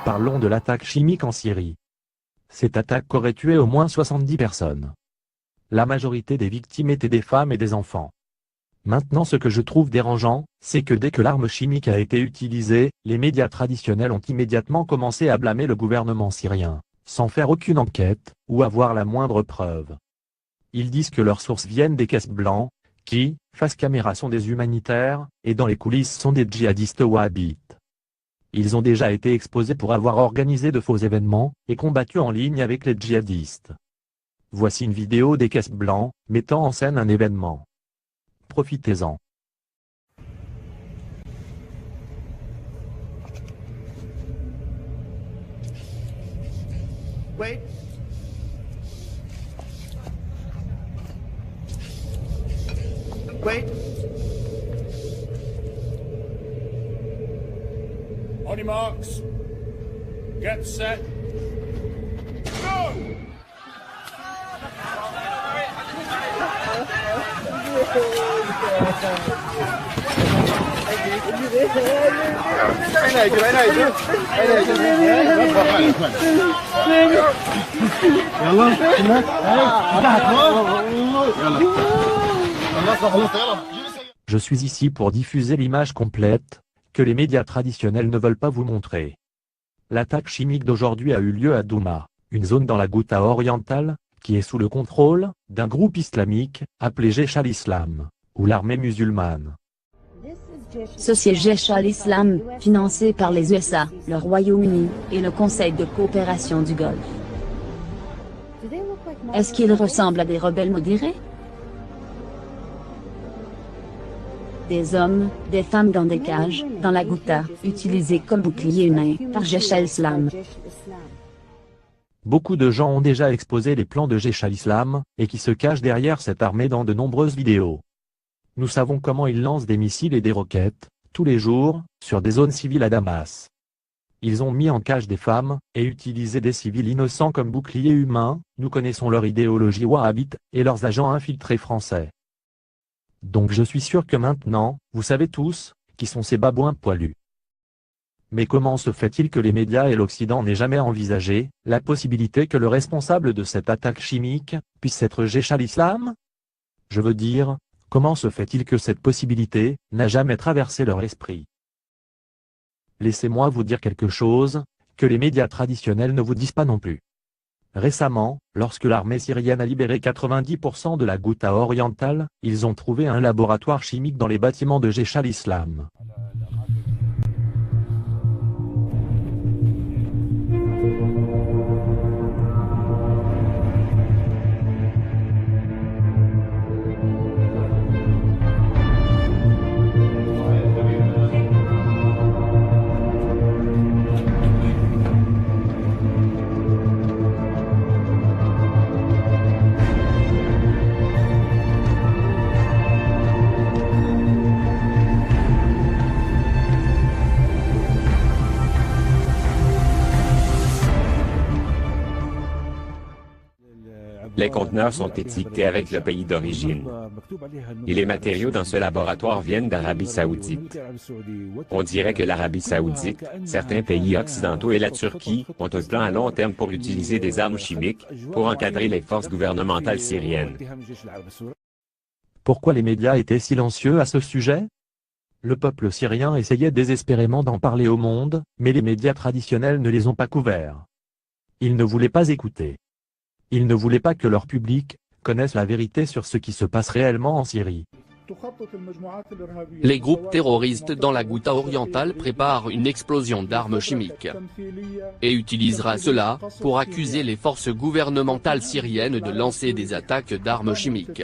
Parlons de l'attaque chimique en Syrie. Cette attaque aurait tué au moins 70 personnes. La majorité des victimes étaient des femmes et des enfants. Maintenant, ce que je trouve dérangeant, c'est que dès que l'arme chimique a été utilisée, les médias traditionnels ont immédiatement commencé à blâmer le gouvernement syrien, sans faire aucune enquête, ou avoir la moindre preuve. Ils disent que leurs sources viennent des caisses blancs, qui, face caméra sont des humanitaires, et dans les coulisses sont des djihadistes wahhabites. Ils ont déjà été exposés pour avoir organisé de faux événements, et combattu en ligne avec les djihadistes. Voici une vidéo des caisses blancs, mettant en scène un événement. Profitez-en. Wait. Wait. On your marks. Get set. Go! Je suis ici pour diffuser l'image complète, que les médias traditionnels ne veulent pas vous montrer. L'attaque chimique d'aujourd'hui a eu lieu à Douma, une zone dans la Ghouta orientale, qui est sous le contrôle d'un groupe islamique, appelé Jaish al-Islam, ou l'armée musulmane. Ceci est Jaish al-Islam, financé par les USA, le Royaume-Uni, et le Conseil de coopération du Golfe. Est-ce qu'ils ressemblent à des rebelles modérés? Des hommes, des femmes dans des cages, dans la Ghouta, utilisés comme boucliers humains par Jaish al-Islam. Beaucoup de gens ont déjà exposé les plans de Jaish al-Islam, et qui se cachent derrière cette armée dans de nombreuses vidéos. Nous savons comment ils lancent des missiles et des roquettes, tous les jours, sur des zones civiles à Damas. Ils ont mis en cage des femmes, et utilisé des civils innocents comme boucliers humains. Nous connaissons leur idéologie wahhabite, et leurs agents infiltrés français. Donc je suis sûr que maintenant, vous savez tous, qui sont ces babouins poilus. Mais comment se fait-il que les médias et l'Occident n'aient jamais envisagé la possibilité que le responsable de cette attaque chimique puisse être Jaish al-Islam? Je veux dire, comment se fait-il que cette possibilité n'a jamais traversé leur esprit? Laissez-moi vous dire quelque chose, que les médias traditionnels ne vous disent pas non plus. Récemment, lorsque l'armée syrienne a libéré 90% de la Ghouta orientale, ils ont trouvé un laboratoire chimique dans les bâtiments de Jaish al-Islam. Les conteneurs sont étiquetés avec le pays d'origine. Et les matériaux dans ce laboratoire viennent d'Arabie Saoudite. On dirait que l'Arabie Saoudite, certains pays occidentaux et la Turquie ont un plan à long terme pour utiliser des armes chimiques pour encadrer les forces gouvernementales syriennes. Pourquoi les médias étaient silencieux à ce sujet? Le peuple syrien essayait désespérément d'en parler au monde, mais les médias traditionnels ne les ont pas couverts. Ils ne voulaient pas écouter. Ils ne voulaient pas que leur public connaisse la vérité sur ce qui se passe réellement en Syrie. Les groupes terroristes dans la Ghouta orientale préparent une explosion d'armes chimiques et utilisera cela pour accuser les forces gouvernementales syriennes de lancer des attaques d'armes chimiques.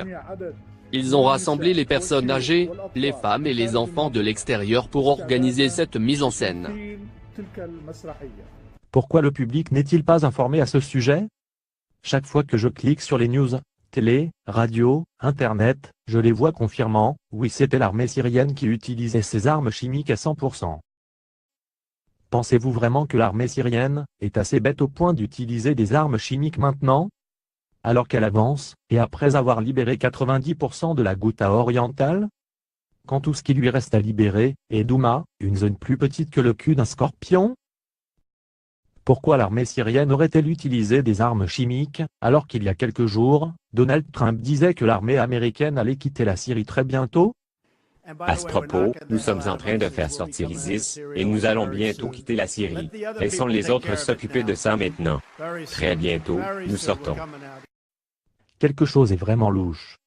Ils ont rassemblé les personnes âgées, les femmes et les enfants de l'extérieur pour organiser cette mise en scène. Pourquoi le public n'est-il pas informé à ce sujet? Chaque fois que je clique sur les news, télé, radio, internet, je les vois confirmant, oui c'était l'armée syrienne qui utilisait ces armes chimiques à 100%. Pensez-vous vraiment que l'armée syrienne est assez bête au point d'utiliser des armes chimiques maintenant? Alors qu'elle avance, et après avoir libéré 90% de la Ghouta orientale? Quand tout ce qui lui reste à libérer est Douma, une zone plus petite que le cul d'un scorpion? Pourquoi l'armée syrienne aurait-elle utilisé des armes chimiques, alors qu'il y a quelques jours, Donald Trump disait que l'armée américaine allait quitter la Syrie très bientôt? À ce propos, nous sommes en train de faire sortir ISIS, et nous allons bientôt quitter la Syrie. Laissons les autres s'occuper de ça maintenant. Très bientôt, nous sortons. Quelque chose est vraiment louche.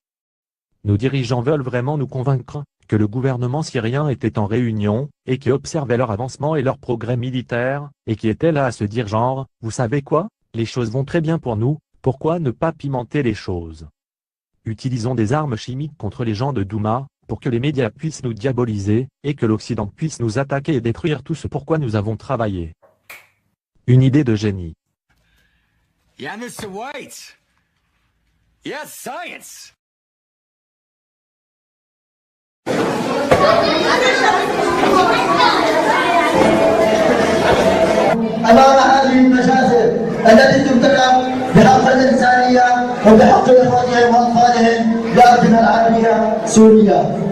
Nos dirigeants veulent vraiment nous convaincre que le gouvernement syrien était en réunion, et qui observait leur avancement et leur progrès militaire, et qui était là à se dire genre, vous savez quoi, les choses vont très bien pour nous, pourquoi ne pas pimenter les choses? Utilisons des armes chimiques contre les gens de Douma, pour que les médias puissent nous diaboliser, et que l'Occident puisse nous attaquer et détruire tout ce pourquoi nous avons travaillé. Une idée de génie. Yeah, Mr. White. Yes, science. أمام هذه المجازر التي ترتكب بحق الإنسانية وبحق إخوتهم وأطفالهم بأرضنا العربية سوريا.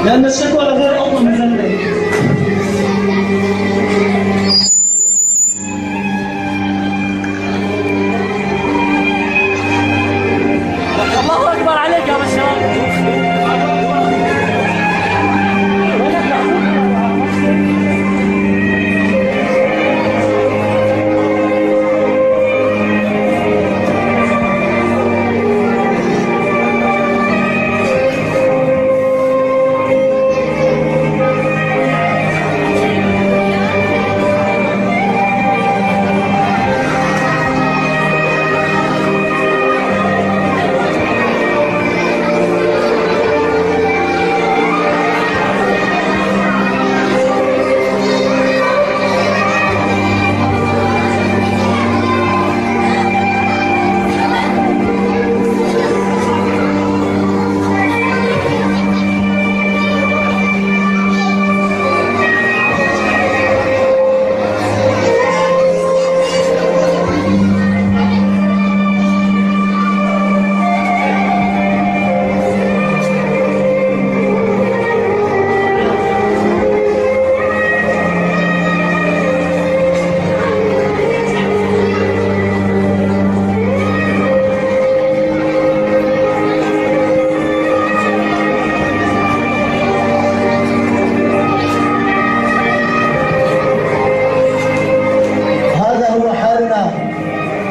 لأن الشكوى غير أطول من ذنبه. الله أكبر عليك يا بشار.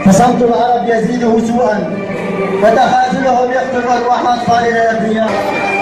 فصمت العرب يزيده سوءا وتخاذلهم يقتل أرواح أطفالنا الأبرياء.